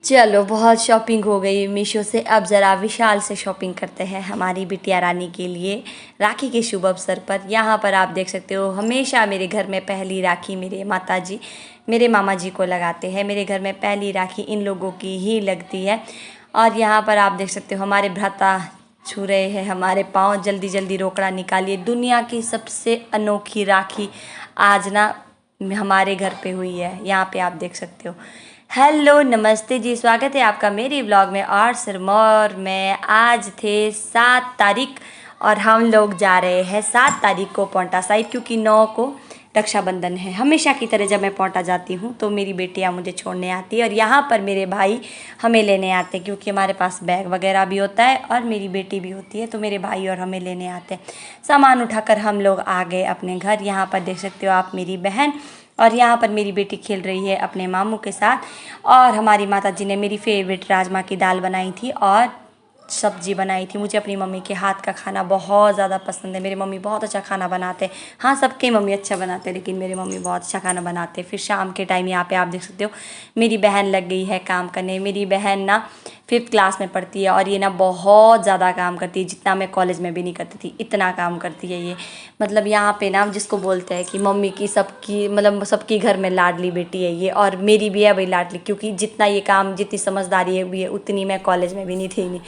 चलो बहुत शॉपिंग हो गई मीशो से। अब ज़रा विशाल से शॉपिंग करते हैं हमारी बिटिया रानी के लिए राखी के शुभ अवसर पर। यहाँ पर आप देख सकते हो हमेशा मेरे घर में पहली राखी मेरे माताजी मेरे मामा जी को लगाते हैं। मेरे घर में पहली राखी इन लोगों की ही लगती है। और यहाँ पर आप देख सकते हो हमारे भ्राता छू रहे हैं हमारे पाँव। जल्दी जल्दी रोकड़ा निकालिए। दुनिया की सबसे अनोखी राखी आज ना हमारे घर पे हुई है। यहाँ पे आप देख सकते हो। हेलो नमस्ते जी, स्वागत है आपका मेरे व्लॉग में। और सिरमौर में आज थे 7 तारीख और हम लोग जा रहे हैं 7 तारीख को पौंटा साहिब, क्योंकि 9 को रक्षाबंधन है। हमेशा की तरह जब मैं पौंटा जाती हूँ तो मेरी बेटियाँ मुझे छोड़ने आती है और यहाँ पर मेरे भाई हमें लेने आते हैं, क्योंकि हमारे पास बैग वगैरह भी होता है और मेरी बेटी भी होती है, तो मेरे भाई और हमें लेने आते हैं। सामान उठाकर हम लोग आ गए अपने घर। यहाँ पर देख सकते हो आप मेरी बहन, और यहाँ पर मेरी बेटी खेल रही है अपने मामू के साथ। और हमारी माता जी ने मेरी फेवरेट राजमा की दाल बनाई थी और सब्जी बनाई थी। मुझे अपनी मम्मी के हाथ का खाना बहुत ज़्यादा पसंद है। मेरी मम्मी बहुत अच्छा खाना बनाते हैं। हाँ, सबके मम्मी अच्छा बनाते हैं, लेकिन मेरी मम्मी बहुत अच्छा खाना बनाते हैं। फिर शाम के टाइम यहाँ पे आप देख सकते हो मेरी बहन लग गई है काम करने। मेरी बहन ना 5th क्लास में पढ़ती है और ये ना बहुत ज़्यादा काम करती है, जितना मैं कॉलेज में भी नहीं करती थी, इतना काम करती है ये। मतलब यहाँ पे ना जिसको बोलते हैं कि मम्मी की सबकी मतलब सबकी घर में लाडली बेटी है ये, और मेरी भी है भाई लाडली, क्योंकि जितना ये काम जितनी समझदारी है भी है उतनी मैं कॉलेज में भी नहीं थी नहीं।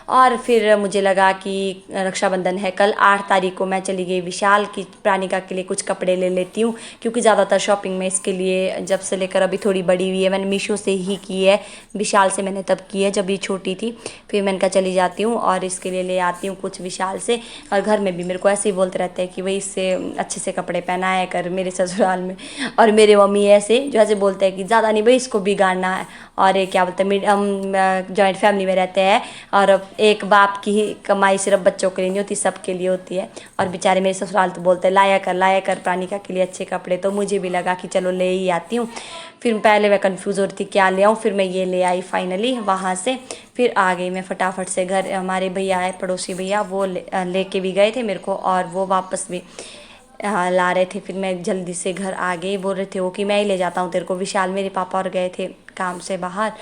और फिर मुझे लगा कि रक्षाबंधन है कल 8 तारीख को, मैं चली गई विशाल की प्राणिका के लिए कुछ कपड़े ले लेती हूँ, क्योंकि ज़्यादातर शॉपिंग में इसके लिए जब से लेकर अभी थोड़ी बड़ी हुई है मैंने मीशो से ही की है। विशाल से मैंने तब की है जब ये छोटी थी। फिर मैंने कहा चली जाती हूँ और इसके लिए ले आती हूँ कुछ विशाल से। और घर में भी मेरे को ऐसे ही बोलते रहते हैं कि भाई इससे अच्छे से कपड़े पहनाया कर मेरे ससुराल में। और मेरे मम्मी ऐसे जो ऐसे बोलते हैं कि ज़्यादा नहीं भाई इसको बिगाड़ना है। और ये क्या बोलते हैं, हम जॉइंट फैमिली में रहते हैं और एक बाप की ही कमाई सिर्फ बच्चों के लिए नहीं होती, सबके लिए होती है। और बेचारे मेरे ससुराल तो बोलते हैं लाया कर प्राणिका के लिए अच्छे कपड़े। तो मुझे भी लगा कि चलो ले ही आती हूँ। फिर पहले मैं कंफ्यूज हो रही थी क्या ले आऊँ, फिर मैं ये ले आई फाइनली वहाँ से। फिर आ गई मैं फटाफट से घर। हमारे भैया आए, पड़ोसी भैया, वो लेके भी गए थे मेरे को और वो वापस भी ला रहे थे। फिर मैं जल्दी से घर आ गई। बोल रहे थे वो कि मैं ही ले जाता हूँ तेरे को विशाल। मेरे पापा और गए थे काम से बाहर,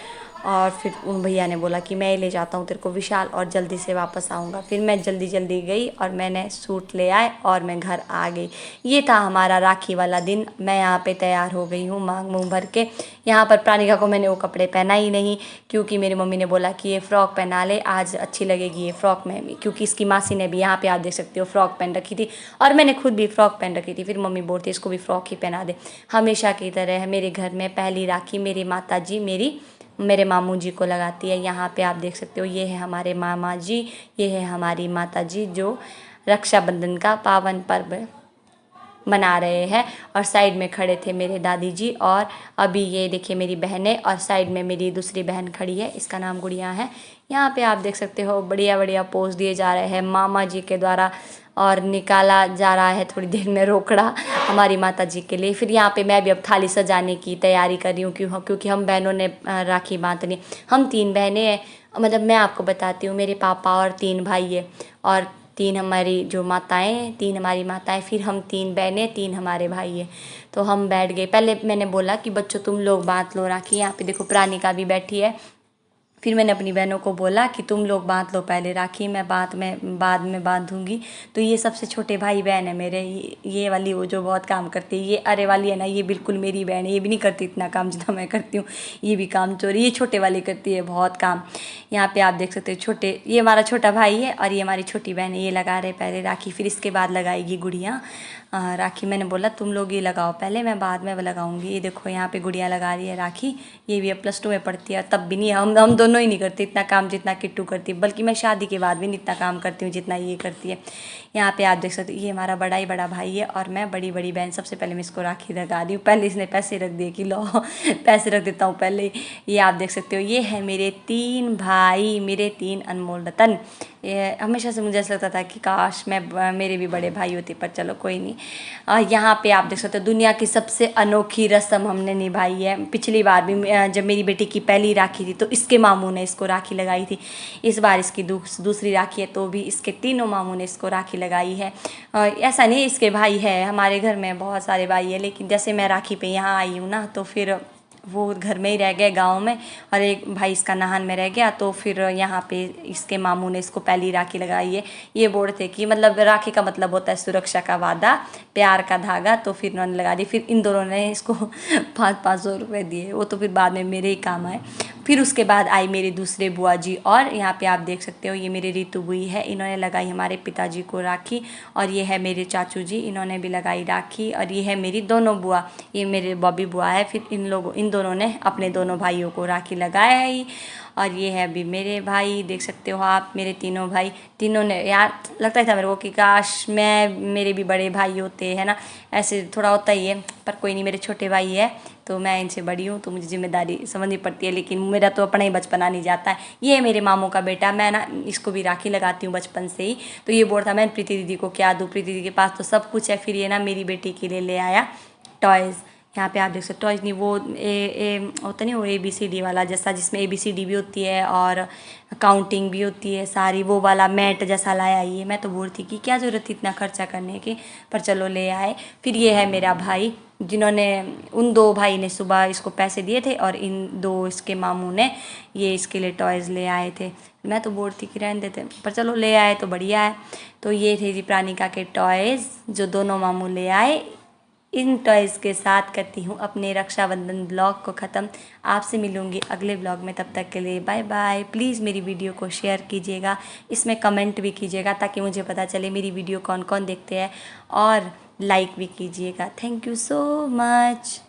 और फिर उन भैया ने बोला कि मैं ही ले जाता हूँ तेरे को विशाल और जल्दी से वापस आऊँगा। फिर मैं जल्दी जल्दी गई और मैंने सूट ले आए और मैं घर आ गई। ये था हमारा राखी वाला दिन। मैं यहाँ पे तैयार हो गई हूँ मांग मुँह भर के। यहाँ पर प्राणिका को मैंने वो कपड़े पहना ही नहीं, क्योंकि मेरी मम्मी ने बोला कि ये फ़्रॉक पहना ले, आज अच्छी लगेगी ये फ़्रॉक में भी, क्योंकि इसकी मासी ने भी यहाँ पे आप देख सकते हो फ़्रॉक पहन रखी थी और मैंने खुद भी फ़्रॉक पहन रखी थी। फिर मम्मी बोलती इसको भी फ़्रॉक ही पहना दे। हमेशा की तरह मेरे घर में पहली राखी मेरी माता जी मेरे मामू जी को लगाती है। यहाँ पे आप देख सकते हो ये है हमारे मामा जी, ये है हमारी माता जी जो रक्षाबंधन का पावन पर्व मना रहे हैं। और साइड में खड़े थे मेरे दादी जी। और अभी ये देखिए मेरी बहनें, और साइड में मेरी दूसरी बहन खड़ी है, इसका नाम गुड़िया है। यहाँ पे आप देख सकते हो बढ़िया बढ़िया पोज दिए जा रहे हैं मामा जी के द्वारा, और निकाला जा रहा है थोड़ी देर में रोकड़ा हमारी माता जी के लिए। फिर यहाँ पे मैं भी अब थाली सजाने की तैयारी कर रही हूँ, क्योंकि हम बहनों ने राखी बांधनी। हम 3 बहनें हैं, मतलब मैं आपको बताती हूँ, मेरे पापा और 3 भाई है और 3 हमारी जो माताएं, 3 हमारी माताएं, फिर हम 3 बहनें, 3 हमारे भाई है। तो हम बैठ गए। पहले मैंने बोला कि बच्चों तुम लोग बांध लो राखी। यहाँ पे देखो प्राणिका भी बैठी है। फिर मैंने अपनी बहनों को बोला कि तुम लोग बांध लो पहले राखी, मैं बाद में बांधूंगी। तो ये सबसे छोटे भाई बहन है मेरे। ये वाली वो जो बहुत काम करती है, ये अरे वाली है ना, ये बिल्कुल मेरी बहन है। ये भी नहीं करती इतना काम जितना मैं करती हूँ, ये भी काम चोरी। ये छोटे वाली करती है बहुत काम। यहाँ पे आप देख सकते हो छोटे, ये हमारा छोटा भाई है और ये हमारी छोटी बहन है। ये लगा रहे पहले राखी, फिर इसके बाद लगाएगी गुड़िया राखी। मैंने बोला तुम लोग ये लगाओ पहले, मैं बाद में लगाऊंगी। ये देखो यहाँ पे गुड़िया लगा रही है राखी। ये भी अब +2 में पढ़ती है, तब भी नहीं, हम दोनों ही नहीं करते इतना काम जितना किट्टू करती है, बल्कि मैं शादी के बाद भी नहीं इतना काम करती हूँ जितना ये करती है। यहाँ पे आप देख सकते हो ये हमारा बड़ा ही बड़ा भाई है और मैं बड़ी बड़ी बहन। सबसे पहले मैं इसको राखी लगा दी हूँ। पहले इसने पैसे रख दिए कि लो पैसे रख देता हूँ पहले। ये आप देख सकते हो ये है मेरे 3 भाई, मेरे 3 अनमोल रतन। ये हमेशा से मुझे ऐसा लगता था कि काश मैं मेरे भी बड़े भाई होते, पर चलो कोई नहीं। यहाँ पे आप देख सकते हो दुनिया की सबसे अनोखी रस्म हमने निभाई है। पिछली बार भी जब मेरी बेटी की पहली राखी थी तो इसके मामू ने इसको राखी लगाई थी। इस बार इसकी दूसरी राखी है तो भी इसके तीनों मामू ने इसको राखी लगाई है। ऐसा नहीं इसके भाई है, हमारे घर में बहुत सारे भाई है, लेकिन जैसे मैं राखी पे यहाँ आई हूँ ना, तो फिर वो घर में ही रह गए गांव में, और एक भाई इसका नाहन में रह गया। तो फिर यहाँ पे इसके मामू ने इसको पहली राखी लगाई है। ये बोल रहे थे कि मतलब राखी का मतलब होता है सुरक्षा का वादा, प्यार का धागा। तो फिर उन्होंने लगा दी। फिर इन दोनों ने इसको 500-500 रुपये दिए, वो तो फिर बाद में मेरे ही काम आए। फिर उसके बाद आई मेरे दूसरे बुआ जी, और यहाँ पे आप देख सकते हो ये मेरी रीतू बुई है, इन्होंने लगाई हमारे पिताजी को राखी। और ये है मेरे चाचू जी, इन्होंने भी लगाई राखी। और ये है मेरी दोनों बुआ, ये मेरे बॉबी बुआ है। फिर इन दोनों ने अपने दोनों भाइयों को राखी लगाया ही। और ये है अभी मेरे भाई, देख सकते हो आप, मेरे तीनों भाई। तीनों ने यार, लगता ही था मेरे को कि काश मेरे भी बड़े भाई होते, है ना। ऐसे थोड़ा होता ही है, पर कोई नहीं, मेरे छोटे भाई है तो मैं इनसे बड़ी हूँ तो मुझे जिम्मेदारी समझनी पड़ती है। लेकिन मेरा तो अपना ही बचपना नहीं जाता है। ये है मेरे मामू का बेटा, मैं ना इसको भी राखी लगाती हूँ बचपन से ही। तो ये बोल था मैं प्रीति दीदी को क्या दूँ, प्रीति दीदी के पास तो सब कुछ है। फिर ये ना मेरी बेटी के लिए ले आया टॉयज़। यहाँ पे आप देख सकते हो, टॉयज़ नहीं, वो होता नहीं, वो ABCD वाला जैसा, जिसमें ABCD भी होती है और काउंटिंग भी होती है सारी, वो वाला मैट जैसा लाया। ये मैं तो बोल थी कि क्या ज़रूरत थी इतना खर्चा करने की, पर चलो ले आए। फिर ये है मेरा भाई, जिन्होंने, उन दो भाई ने सुबह इसको पैसे दिए थे, और इन दो इसके मामू ने ये इसके लिए टॉयज़ ले आए थे। मैं तो बोल थी कि रहने देते, पर चलो ले आए तो बढ़िया है। तो ये थे जी प्राणिका के टॉयज़ जो दोनों मामू ले आए। इन टॉयज़ के साथ करती हूँ अपने रक्षाबंधन ब्लॉग को ख़त्म। आपसे मिलूँगी अगले ब्लॉग में, तब तक के लिए बाय बाय। प्लीज़ मेरी वीडियो को शेयर कीजिएगा, इसमें कमेंट भी कीजिएगा ताकि मुझे पता चले मेरी वीडियो कौन कौन देखते हैं, और लाइक भी कीजिएगा। Thank you so much.